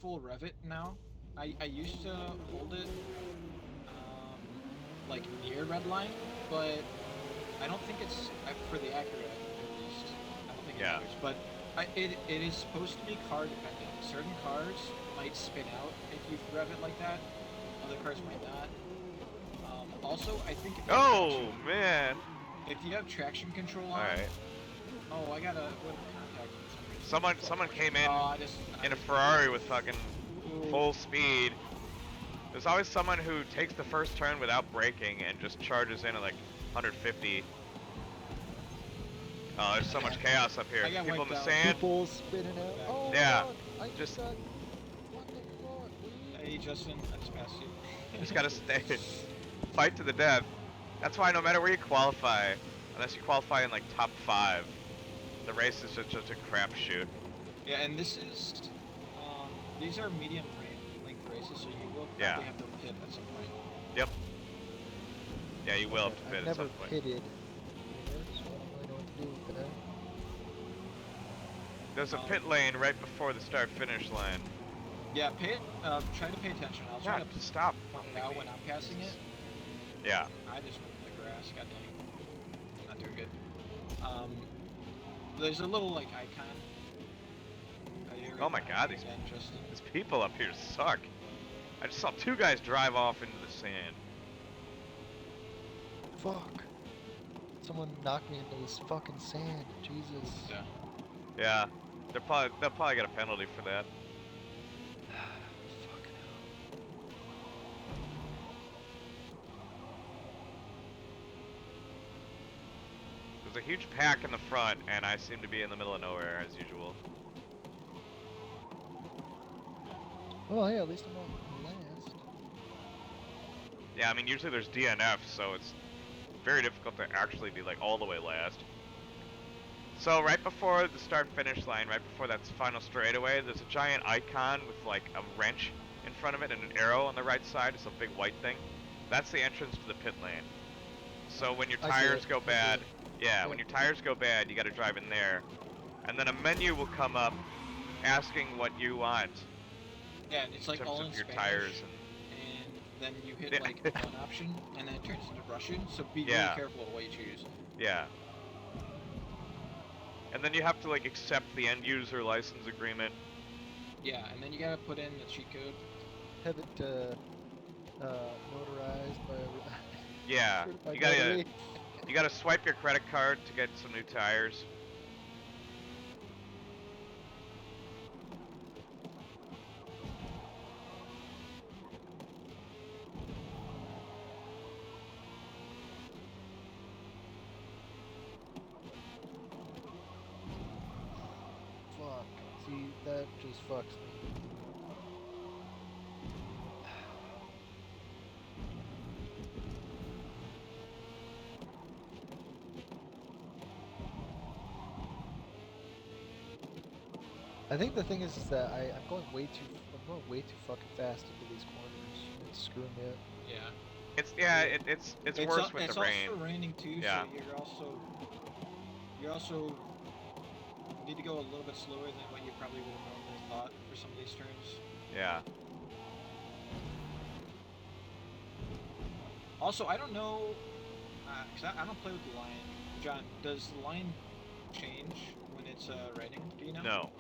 full rev it now. I used to hold it like near red line, but I don't think it's for the accurate at least. I don't think it Yeah. matters, but it is supposed to be car dependent. Certain cars might spin out if you rev it like that. Other cars might not. Also, I think Oh man! if you have traction control All on, right. oh, I got a contact for some reason. Someone came in Oh, in a just Ferrari with fucking Ooh. full speed. There's always someone who takes the first turn without braking and just charges in at like 150. Oh, there's so much chaos up here. I got People in wiped the out. sand. People spinning out. Oh, Yeah. fuck. I Just- got... What the fuck? Hey, Justin, I just passed you. Just gotta stay. Fight to the death. That's why no matter where you qualify, unless you qualify in like top 5, the race is just a crapshoot. Yeah, and this is, these are medium length races, so you will probably have to pit at some point. Yep. Yeah, you will have to pit I've at some never point. pitted. So I don't really know what to do with that. There's a pit lane right before the start-finish line. Yeah, try to pay attention. I'll try to stop. Now when I'm passing it. Yeah. I just went in the grass. God dang. Not doing good. There's a little like icon. Oh my god, these people up here suck. I just saw 2 guys drive off into the sand. Fuck. Someone knocked me into this fucking sand. Jesus. Yeah. Yeah. They'll probably get a penalty for that. Fucking hell. There's a huge pack in the front, and I seem to be in the middle of nowhere as usual. Well, hey, at least I'm on last. Yeah, I mean, usually there's DNF, so it's very difficult to actually be like all the way last. So right before the start-finish line, right before that final straightaway, there's a giant icon with like a wrench in front of it and an arrow on the right side. It's a big white thing. That's the entrance to the pit lane. So when your tires go bad, yeah, when your tires go bad, you got to drive in there, and then a menu will come up asking what you want. Yeah, it's like all in your Spanish, tires and then you hit like one option, and then it turns into Russian. So be really careful of what you choose. Yeah. And then you have to like accept the end user license agreement. Yeah, and then you gotta put in the cheat code. Have it notarized by yeah, you gotta swipe your credit card to get some new tires. Fuck. See, that just fucks me. I think the thing is that I'm going way too fucking fast into these corners. It's screwing me up. Yeah. It's worse with the rain. It's also raining too, yeah. So you're also need to go a little bit slower than what you probably would have normally thought for some of these turns. Yeah. Also, I don't know, because I don't play with the line. John, does the line change when it's raining? Do you know? No.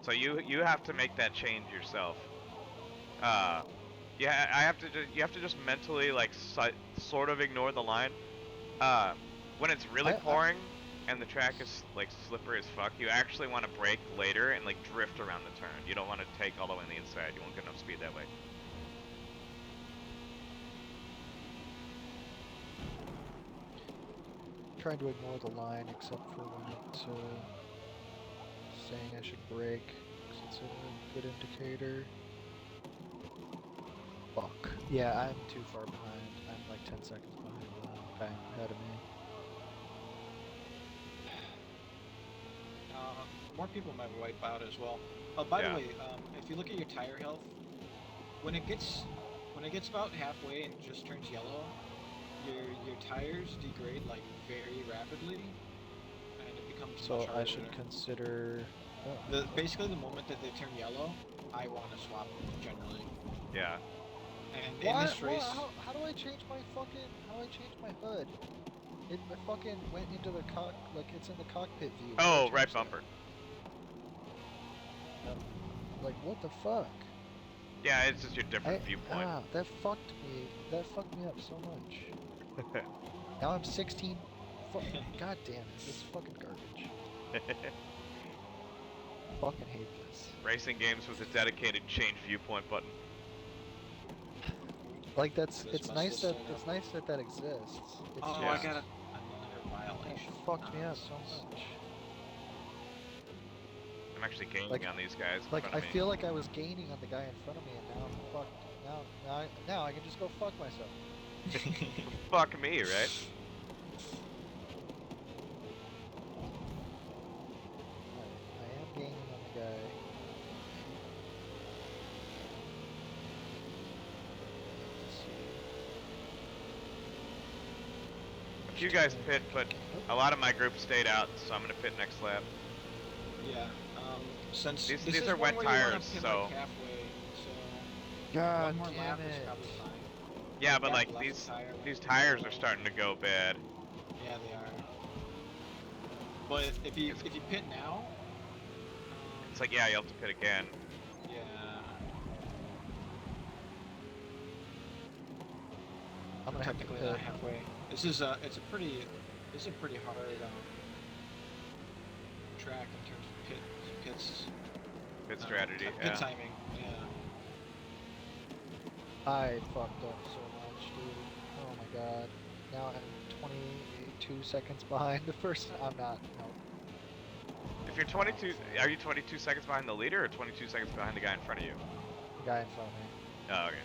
So you have to make that change yourself. Yeah, you have to just mentally like sort of ignore the line. When it's really pouring and the track is like slippery as fuck, you actually want to brake later and like drift around the turn. You don't want to take all the way on the inside. You won't get enough speed that way. Trying to ignore the line except for when it's saying I should brake, because it's a good indicator. Fuck. Yeah, I'm too far behind. I'm like 10 seconds behind the guy ahead of me. More people might wipe out as well. By the way, if you look at your tire health, when it gets about halfway and just turns yellow, your tires degrade like very rapidly, and it becomes so much harder. I should consider basically the moment that they turn yellow, I want to swap generally. Yeah. And in this race, How do I change my fucking? How do I change my hood? It fucking went into the like it's in the cockpit view. How do I Oh, change right that? bumper. Like what the fuck? Yeah, it's just your different viewpoint. That fucked me. That fucked me up so much. Now I'm 16. God damn it! This is fucking garbage. Fucking hate this. Racing games with a dedicated change viewpoint button. Like that's This it's must nice still that start it's up. nice that exists. It's Oh, Yeah. I just got another that violation. fucked me up so much. I'm actually gaining Like- on these guys in Like front I of me. feel like I was gaining on the guy in front of me, and now I'm fucked. Now I can just go fuck myself. Fuck me, right? I am gaining on the guy. Let's see. A few guys pit, but a lot of my group stayed out, so I'm gonna pit next lap. Yeah. Since These is are one wet where you wanna tires, pit, so- like, halfway, so God one more damn lap is it! probably fine. Yeah, but Back like left these tire went these through tires yellow. are starting to go bad. Yeah, they are. But if you pit now, It's like, yeah, you'll have to pit again. yeah. I'm gonna have to Technically pit. not halfway. This is a pretty hard track in terms of pits. Pit strategy, Pit yeah. timing. Yeah. I fucked up so much, dude. Oh my god. Now I'm 22 seconds behind the person. I'm not. No. If you're 22, are you 22 seconds behind the leader or 22 seconds behind the guy in front of you? The guy in front of me. Oh, okay.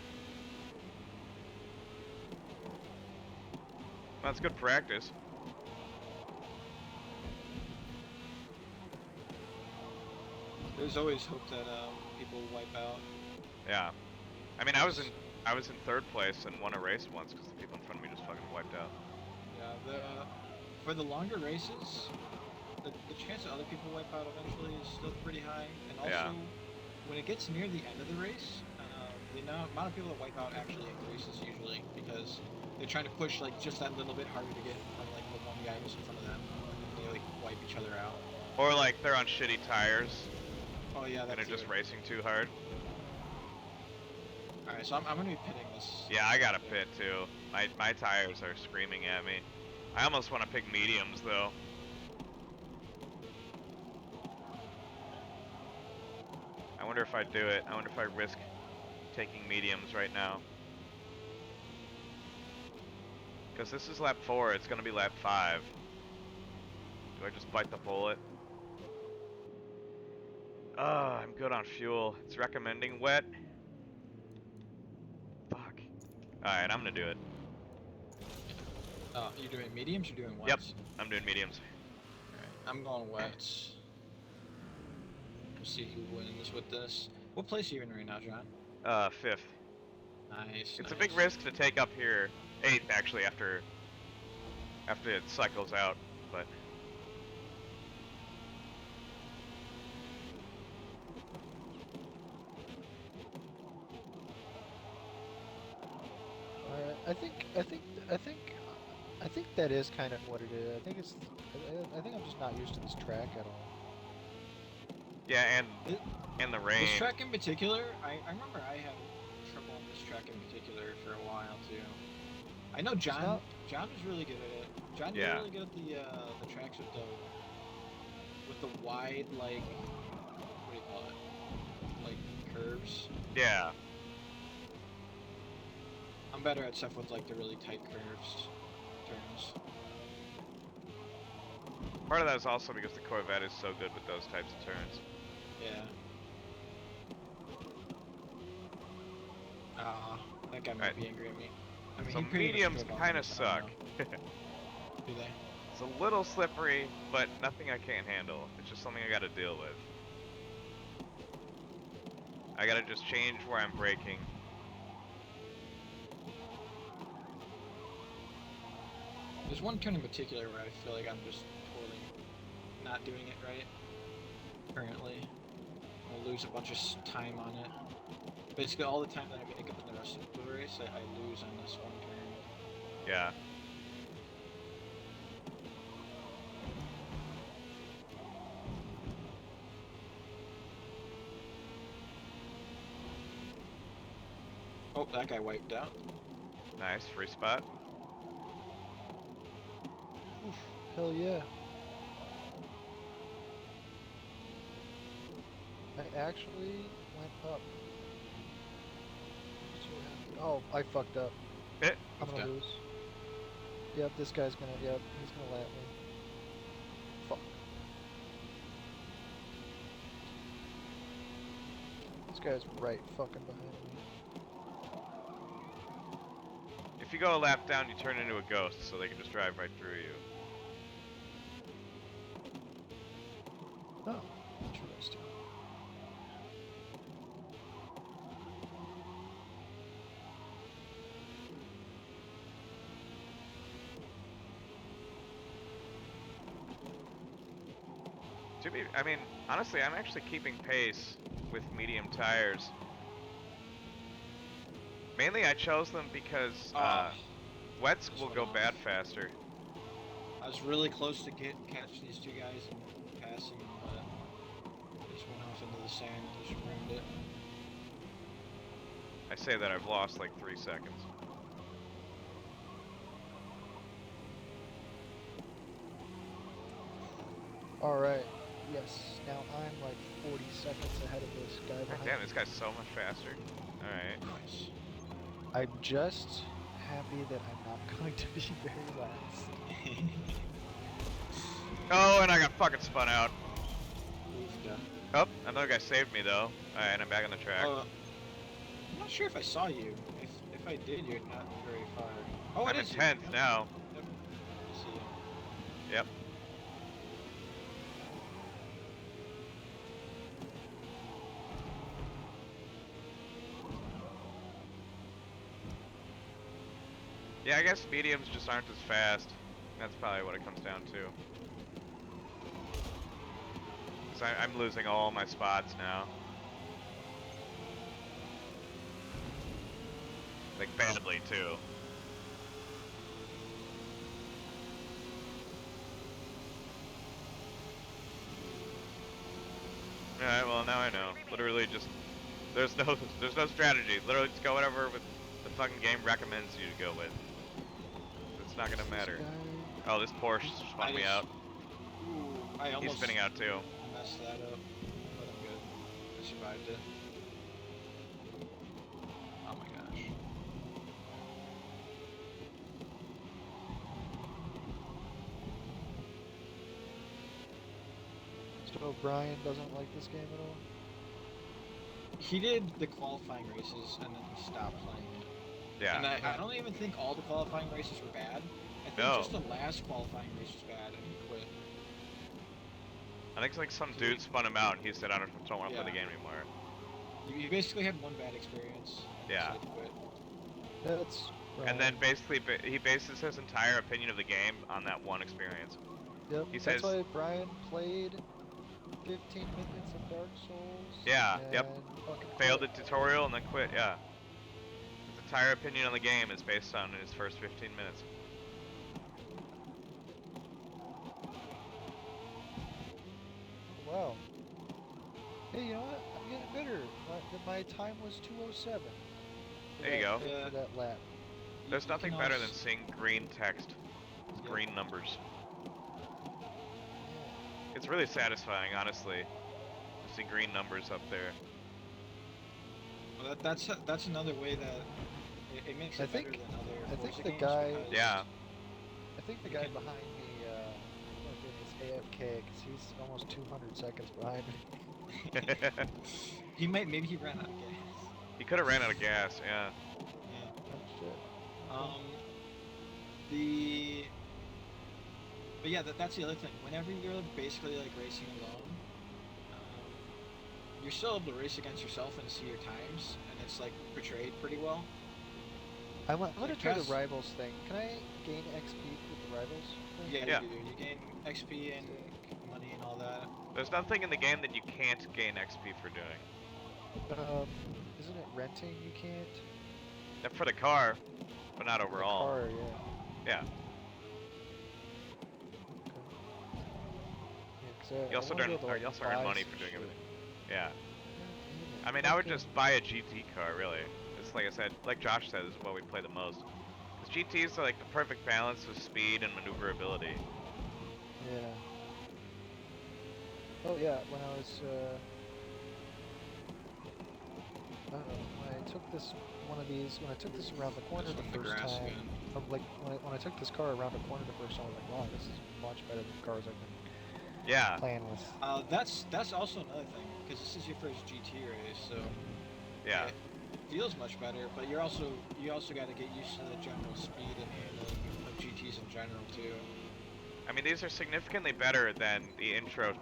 Well, that's good practice. There's always hope that people wipe out. Yeah. I mean, I was in third place and won a race once because the people in front of me just fucking wiped out. Yeah. For the longer races, the chance that other people wipe out eventually is still pretty high. And also, Yeah. when it gets near the end of the race, the amount of people that wipe out actually increases usually because they're trying to push like just that little bit harder to get in front of like the one guy who's in front of them, and they like wipe each other out. Or like they're on shitty tires Oh yeah, and that's they're just racing too hard. All right, so I'm gonna be pitting this. Yeah, I got a pit too. My tires are screaming at me. I almost want to pick mediums though. I wonder if I do it. I wonder if I risk taking mediums right now. Because this is lap 4, it's going to be lap 5. Do I just bite the bullet? I'm good on fuel. It's recommending wet. Fuck. Alright, I'm going to do it. Oh, you're doing mediums. You're doing Yep, wets. I'm doing mediums. Alright, I'm going wets. We'll see who wins with this. What place are you in right now, John? 5th. Nice. It's a big risk to take up here. 8th, actually, after it cycles out, but... I think that is kind of what it is. I think I'm just not used to this track at all. Yeah, and the rain. This track in particular, I remember I had trouble on this track in particular for a while too. I know John was really good at it. John, you're really good at the tracks with the wide, like, what do you call it? Like curves. Yeah. I'm better at stuff with like the really tight curves, turns. Part of that is also because the Corvette is so good with those types of turns. Yeah. That guy might be angry at me. I mean, So he pretty much mediums drove off kind me, of so I don't suck. know. Do they? It's a little slippery, but nothing I can't handle. It's just something I gotta deal with. I gotta just change where I'm braking. There's one turn in particular where I feel like I'm just totally not doing it right currently. lose a bunch of time on it. Basically, all the time that I make up in the rest of the race, I lose on this one turn. Yeah. Oh, that guy wiped out. Nice, free spot. Oof, hell yeah. I actually went up. Oh, I fucked up. Hit. I'm gonna Okay. lose. Yep, this guy's gonna, yep, he's gonna lap me. Fuck. This guy's right fucking behind me. If you go a lap down, you turn into a ghost, so they can just drive right through you. Oh, interesting. I mean, honestly, I'm actually keeping pace with medium tires. Mainly, I chose them because wets will go bad faster. I was really close to catch these two guys and passing, but just went off into the sand. Just ruined it. I say that I've lost like 3 seconds. Alright, yes, now I'm like 40 seconds ahead of this guy God behind damn, me. this guy's so much faster. Alright. Nice. I'm just happy that I'm not going to be very last. Oh, and I got fucking spun out. Oofda. Oh, another guy saved me though. Alright, I'm back on the track. I'm not sure if I saw you. If I did, you're not very far. Oh, I'm it in is 10th you. now. Yep. I see you. Yep. Yeah, I guess mediums just aren't as fast. That's probably what it comes down to. 'Cause I'm losing all my spots now. Like, badly, too. Alright, well, now I know. Literally just... There's no strategy. Literally just go whatever with the fucking game recommends you to go with. It's not gonna matter. Oh, this Porsche spun me out. Ooh, I He's almost spinning out too. messed that up, but I'm good. I survived it. Oh my gosh. So Brian doesn't like this game at all? He did the qualifying races and then he stopped playing it. Yeah. And I don't even think all the qualifying races were bad. I think No. just the last qualifying race was bad and he quit. I think like some dude spun him out and he said, I don't want to play the game anymore. You basically had one bad experience. Yeah. So he quit. That's Brian. And then basically he bases his entire opinion of the game on that one experience. Yep, he that's says- why Brian played 15 minutes of Dark Souls. Yeah, and yep. fucking Failed the quit. tutorial and then quit, yeah. His entire opinion on the game is based on his first 15 minutes. Wow. Hey, you know what? I'm getting better. My time was 2:07. There you go. For that lap. There's You nothing can better also- than seeing green text. Yeah. Green numbers. It's really satisfying, honestly, to see green numbers up there. Well, that's another way that it makes it better than other I think Forza the games guy- because- Yeah. I think the guy behind me is AFK because he's almost 200 seconds behind me. Maybe he ran out of gas. He could have ran out of gas, yeah. Yeah. Oh shit. But yeah, that's the other thing. Whenever you're basically like racing alone, you're still able to race against yourself and see your times, and it's like portrayed pretty well. I'm gonna try the Tess- rivals thing. Can I gain XP with the rivals thing? Yeah, Yeah. you do. You gain XP and money and all that. There's nothing in the game that you can't gain XP for doing. Isn't it renting you can't? Except for the car, but not The overall. car, yeah. Yeah. Yeah, You also earn money for doing everything. Yeah. I mean, I would just buy a GT car, really. It's like I said, like Josh said, this is what we play the most. Because GTs are like the perfect balance of speed and maneuverability. Yeah. Oh yeah, when I was I don't know, when I took this when I took this around the corner Just the in the first grass time, again. like when I took this car around the corner the first time, I was like, wow, this is much better than cars I've been Yeah. playing with. That's also another thing, because this is your first GT race, so Yeah. it feels much better. But you also got to get used to the general speed and handling of GTs in general too. I mean, these are significantly better than the intro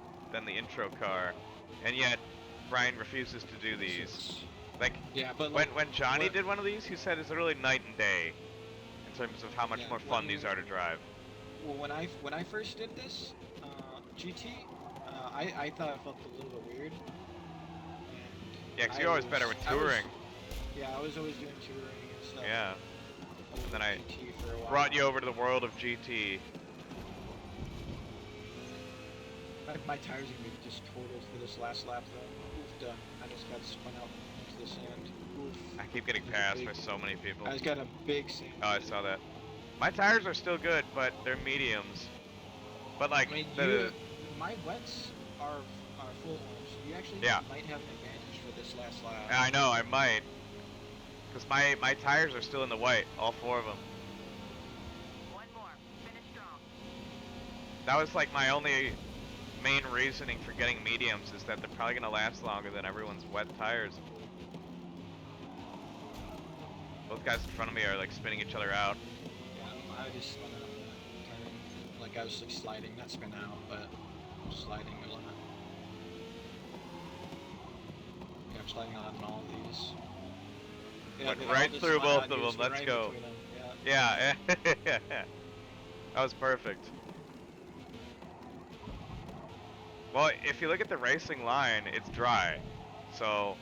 car, and yet Brian refuses to do these. Like, Yeah, but like when Johnny what, did one of these, he said it's literally night and day in terms of how much yeah, more fun these are to drive. well, when I first did this GT, I thought it felt a little bit weird. Yeah, 'cause you're always better with touring. Yeah, I was always doing touring and stuff. Yeah. And then I GT for a while. brought you over to the world of GT. My tires are gonna be just totaled for this last lap though. Oof, done. I just got spun out into the sand. Oof. I keep getting passed by so many people. I just got a big sand. Oh, I saw that. My tires are still good, but they're mediums. But like I mean, my wets are full ones. You actually might have an advantage for this last lap. I know, I might. Because my tires are still in the white, all 4 of them. One more. Finish strong. That was like my only main reasoning for getting mediums, is that they're probably going to last longer than everyone's wet tires. Both guys in front of me are like spinning each other out. Yeah, I just spun out in that turn. Like I was like sliding, not spin out, but sliding a lot. Yeah, I'm sliding on all of these. Yeah, Went they right all just through slide both on of you, them, just let's right go. between them. Yeah. That was perfect. Well, if you look at the racing line, it's dry. So,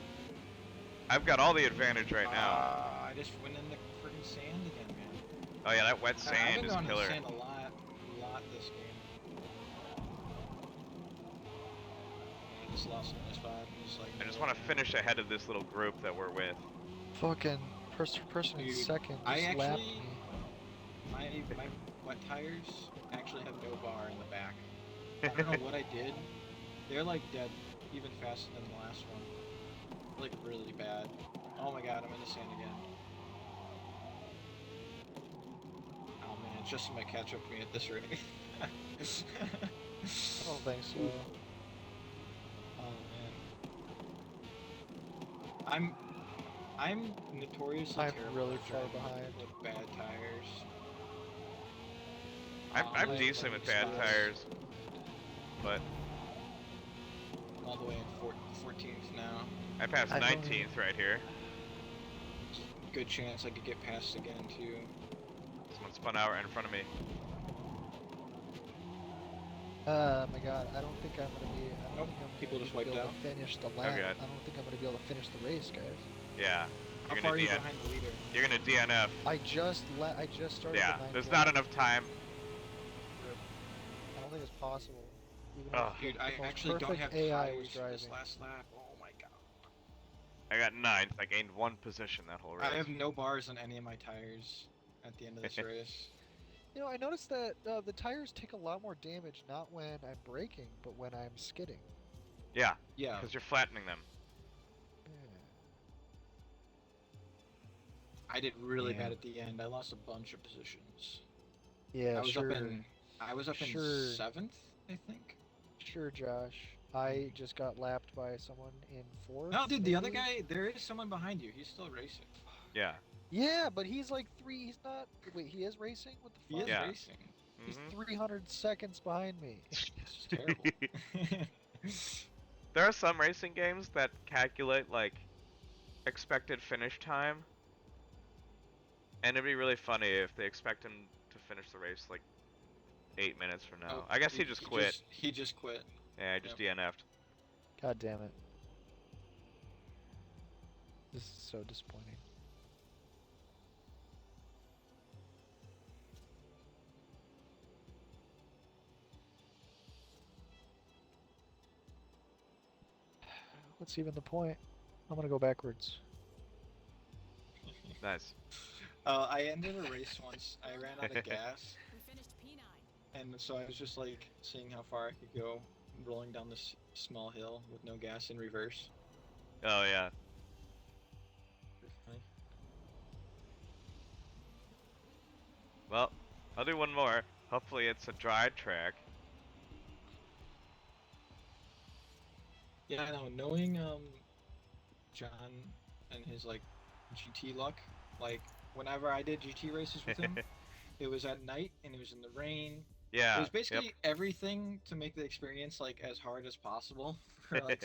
I've got all the advantage right now. I just went in the freaking sand again, man. Oh yeah, that wet I've sand been is going in the killer. sand a lot this game. I just lost in this spot. I just want to finish ahead of this little group that we're with. Fucking person in Dude, second I just lapped actually- me. My wet tires actually have no bar in the back. I don't know what I did. They're like dead, even faster than the last one. Like really bad. Oh my god, I'm in the sand again. Oh man, Justin might catch up to me at this rate. I don't think so. Oh man. I'm notoriously I'm terrible really at far driving behind. with bad tires. I'm Like, decent with bad spots. tires, but I'm all the way in 14th now. I passed I don't 19th right here. Good chance I could get past again too. Someone spun out right in front of me. My god, I don't think I'm gonna be. I don't Nope, think I'm people gonna just be wiped able out. to finish the lap. God. I don't think I'm gonna be able to finish the race, guys. Yeah. How You're far are gonna you behind the leader? You're gonna DNF. I just started. Yeah, the ninth there's lap. not enough time. I don't think it's possible. Even Ugh. if Dude, the I most actually don't perfect have AI was tires for this driving. last lap. Oh my god. I got 9th. I gained 1 position that whole race. I have no bars on any of my tires at the end of this race. You know, I noticed that the tires take a lot more damage not when I'm braking, but when I'm skidding. Yeah, Yeah. because you're flattening them. I did really Yeah. bad at the end. I lost a bunch of positions. Yeah, I was sure. I was up Sure. in 7th, I think. Sure, Josh. I just got lapped by someone in 4th. No, dude, the other maybe? guy, there is someone behind you. He's still racing. Yeah. Yeah, but he's like 3. He's not. Wait, he is racing? What the He fuck? is Yeah. racing. He's Mhm. 300 seconds behind me. It's just terrible. There are some racing games that calculate like expected finish time, and it'd be really funny if they expect him to finish the race like 8 minutes from now. Oh, I guess he just quit. He just quit. Yeah, I just DNF'd. God damn it. This is so disappointing. What's even the point? I'm gonna go backwards. Nice. I ended a race once. I ran out of gas, We finished P9. and so I was just like seeing how far I could go, rolling down this small hill with no gas in reverse. Oh yeah. Pretty funny. Well, I'll do one more. Hopefully it's a dry track. Yeah, I know. Knowing John and his like GT luck, like whenever I did GT races with him, it was at night and it was in the rain. It Yeah. was Yep. basically everything to make the experience like as hard as possible for like